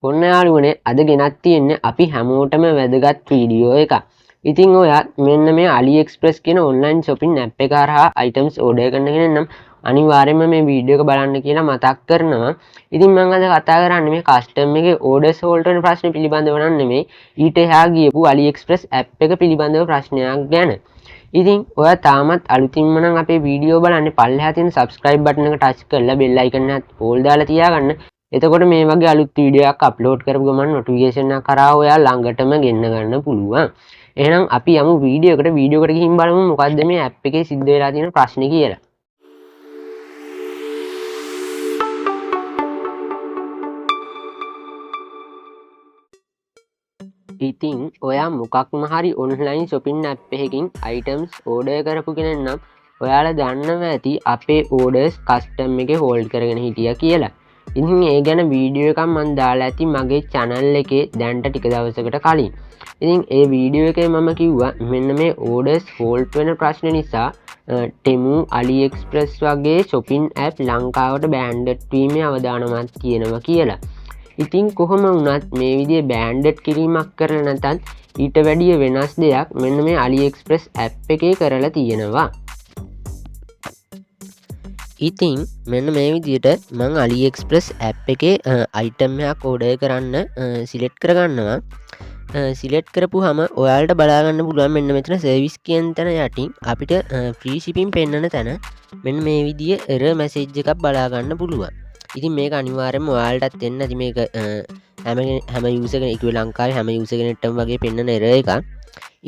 ඔන්න යාළුවනේ අද ගෙනත් තියෙන්නේ අපි හැමෝටම වැදගත් වීඩියෝ එකක්. ඉතින් ඔයත් මෙන්න මේ AliExpress කියන ඔන්ලයින් shopping app එක හරහා items order කරන්න කෙනෙක් නම් අනිවාර්යයෙන්ම මේ වීඩියෝ එක බලන්න කියලා මතක් කරනවා. ඉතින් මම අද කතා කරන්නේ මේ custom එකේ orders hold වෙන ප්‍රශ්න පිළිබඳව නෙමෙයි ඊට එහා ගියපු AliExpress app එක පිළිබඳව ප්‍රශ්නයක් ගැන. ඉතින් ඔයා තාමත් අලුතින්ම නම් අපේ වීඩියෝ බලන්නේ පල්ලෙහා තියෙන subscribe button එක touch කරලා bell icon එකත් all දාලා තියාගන්න. එතකොට මේ වගේ අලුත් වීඩියෝ එකක් අප්ලෝඩ් කරපු ගමන් නොටිෆිකේෂන් එක කරා ඔයා ළඟටම ගෙන්න ගන්න පුළුවන්. එහෙනම් අපි යමු වීඩියෝ එකට ගිහින් බලමු මොකද්ද මේ ඇප් එකේ සිද්ධ වෙලා තියෙන ප්‍රශ්නේ කියලා. ඉතින් ඔයා මොකක්ම හරි ඔන්ලයින් shopping app එකකින් items order කරපු කෙනෙක් නම් ඔයාලා දන්නවා ඇති අපේ orders custom එකේ hold කරගෙන හිටියා කියලා. ඉතින් ඒ ගැන වීඩියෝ එකක් මම දාලා ඇති මගේ channel එකේ දැන්ට ටික දවසකට කලින්. ඉතින් ඒ වීඩියෝ එකේ මම කිව්වා මෙන්න මේ orders hold වෙන ප්‍රශ්න නිසා Temu AliExpress වගේ shopping app ලංකාවට බෑන්ඩඩ් වීමේ අවදානමක් තියෙනවා කියලා. ඉතින් කොහොම වුණත් මේ විදිහේ බෑන්ඩඩ් කිරීමක් කරලා නැත්නම් ඊට වැඩිය වෙනස් දෙයක් මෙන්න මේ AliExpress app එකේ කරලා තියෙනවා. ඉතින් මෙන්න මේ විදිහට මම AliExpress app එකේ item එකක් order කරන්න select කරගන්නවා. select කරපුවාම ඔයාලට බලා ගන්න පුළුවන් මෙන්න මෙතන service කියන තැන යටින් අපිට free shipping පෙන්වන තැන මෙන්න මේ විදිහේ error message එකක් බලා ගන්න පුළුවන්. ඉතින් මේක අනිවාර්යයෙන්ම ඔයාලටත් එන්න ඇති මේක හැම user කෙනෙක් ලංකාවේ හැම user කෙනෙක්ටම වගේ පෙන්වන error එකක්.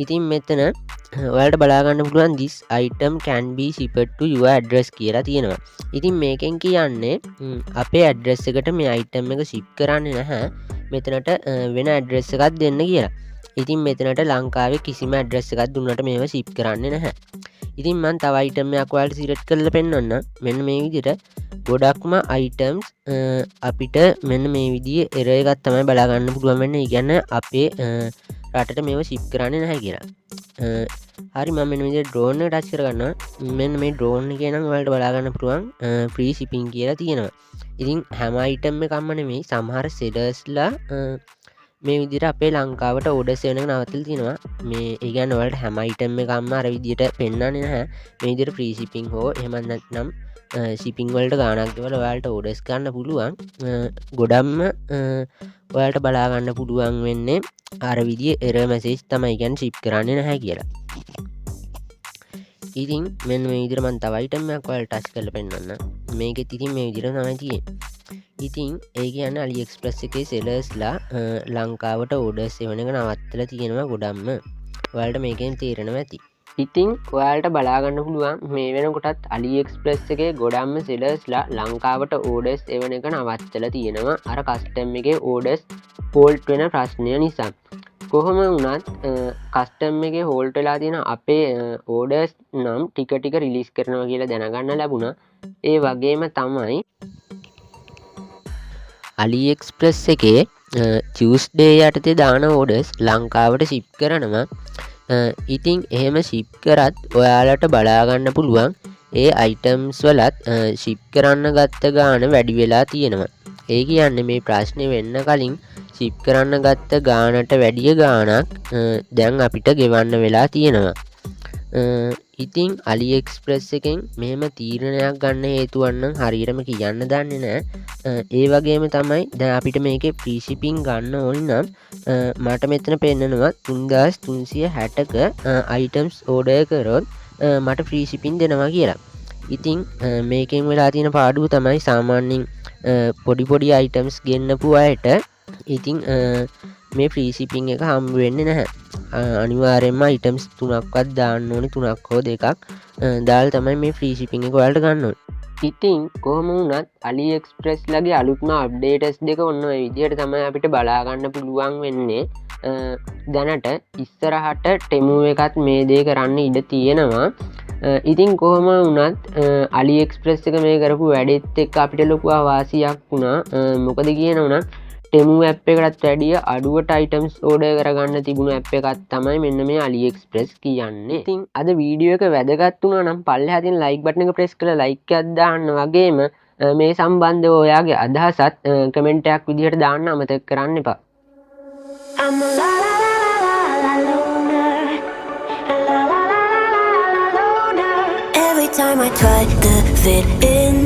ඉතින් මෙතන ඔයාලට බලා ගන්න පුළුවන් this item can be shipped to your address කියලා තියෙනවා. ඉතින් මේකෙන් කියන්නේ අපේ address එකට මේ item එක ship කරන්නේ නැහැ. මෙතනට වෙන address එකක් දෙන්න කියලා. ඉතින් මෙතනට ලංකාවේ කිසිම address එකක් දුන්නට මේව ship කරන්නේ නැහැ. ඉතින් මම තව item එකක් ඔයාලට select කරලා පෙන්නන්න. මෙන්න මේ විදිහට ගොඩක්ම items අපිට මෙන්න මේ විදිහේ error එකක් තමයි බලා ගන්න පුළුවන් වෙන්නේ. ඒ කියන්නේ අපේ රටට මේව ship කරන්නේ නැහැ කියලා. හරි මම මෙන්න මේ drone එක touch කරගන්නවා. මෙන්න මේ drone එකේ නම් ඔයාලට බලා ගන්න පුළුවන් free shipping කියලා තියෙනවා. ඉතින් හැම item එකක්ම නෙමෙයි සමහර sellersලා මේ විදිහට අපේ ලංකාවට orders එන එක නවත්තලා තියෙනවා. මේ ඒ කියන්නේ ඔයාලට හැම item එකක්ම අර විදිහට පෙන්නන්නේ නැහැ. මේ විදිහට free shipping හෝ එහෙම නැත්නම් shipping වලට ගාණක් ගෙවලා ඔයාලට orders ගන්න පුළුවන්. ගොඩක්ම ඔයාලට බලා ගන්න පුළුවන් වෙන්නේ අර විදිහේ error message තමයි කියන්නේ ship කරන්නේ නැහැ කියලා. ඉතින් මෙන්න මේ විදිහට මම තව item එකක් ඔයාලට touch කරලා පෙන්නන්න. මේකෙත් ඉතින් මේ විදිහට තමයි තියෙන්නේ. ඉතින් ඒ කියන්නේ AliExpress එකේ sellersලා ලංකාවට orders එවන එක නවත්තලා තියෙනවා ගොඩක්ම. ඔයාලට මේකෙන් තේරෙනවා ඇති. ඉතින් ඔයාලට බලා ගන්න පුළුවන් මේ වෙනකොටත් AliExpress එකේ ගොඩක්ම sellersලා ලංකාවට orders එවන එක නවත්තලා තියෙනවා අර custom එකේ orders hold වෙන ප්‍රශ්නය නිසා. කොහොම වුණත් custom එකේ hold වෙලා තියෙන අපේ orders නම් ටික ටික release කරනවා කියලා දැනගන්න ලැබුණා. ඒ වගේම තමයි AliExpress එකේ Tuesday යටතේ දාන orders ලංකාවට ship කරනවා. ඉතින් එහෙම ship කරත් ඔයාලට බලා ගන්න පුළුවන් ඒ items වලත් ship කරන්න ගත්ත ගාණ වැඩි වෙලා තියෙනවා. ඒ කියන්නේ මේ ප්‍රශ්නේ වෙන්න කලින් ship කරන්න ගත්ත ගාණට වැඩිය ගාණක් දැන් අපිට ගෙවන්න වෙලා තියෙනවා. ඉතින් AliExpress එකෙන් මෙහෙම තීරණයක් ගන්න හේතුවක් නම් හරියටම කියන්න දන්නේ නැහැ. ඒ වගේම තමයි දැන් අපිට මේකේ free shipping ගන්න ඕනි නම් මට මෙතන පෙන්නනවා 3360ක items order කරොත් මට free shipping දෙනවා කියලා. ඉතින් මේකෙන් වෙලා තියෙන පාඩුව තමයි සාමාන්‍යයෙන් පොඩි items ගෙන්නපු අයට ඉතින් මේ free shipping එක හම්බ වෙන්නේ නැහැ. අනිවාර්යයෙන්ම items 3ක්වත් දාන්න ඕනේ 3ක් හෝ 2ක් දාලා තමයි මේ free shipping එක ඔයාලට ගන්න ඕනේ. ඉතින් කොහොම වුණත් AliExpress ලගේ අලුත්ම updates දෙක ඔන්න ඔය විදිහට තමයි අපිට බලා ගන්න පුළුවන් වෙන්නේ. දැනට ඉස්සරහට Temu එකත් මේ දේ කරන්න ඉඩ තියෙනවා. ඉතින් කොහොම වුණත් AliExpress එක මේ කරපු වැඩෙත් එක්ක අපිට ලොකු අවාසියක් වුණා. මොකද කියනවනම් Temu app එකටත් වැඩිය අඩුවට items order කරගන්න තිබුණු app එකක් තමයි මෙන්න මේ AliExpress කියන්නේ. ඉතින් අද වීඩියෝ එක වැදගත් වුණා නම් පල්ලෙහා තියෙන like button එක press කරලා like එකක් දාන්න වගේම මේ සම්බන්ධව ඔයාගේ අදහසත් කමෙන්ට් එකක් විදිහට දාන්න අමතක කරන්න එපා. I'm a la la la la la la loner, la la la la la la loner. Every time I try to fit in,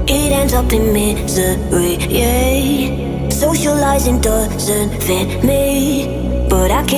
it ends up in misery. Yeah, socializing doesn't fit me, but I can't.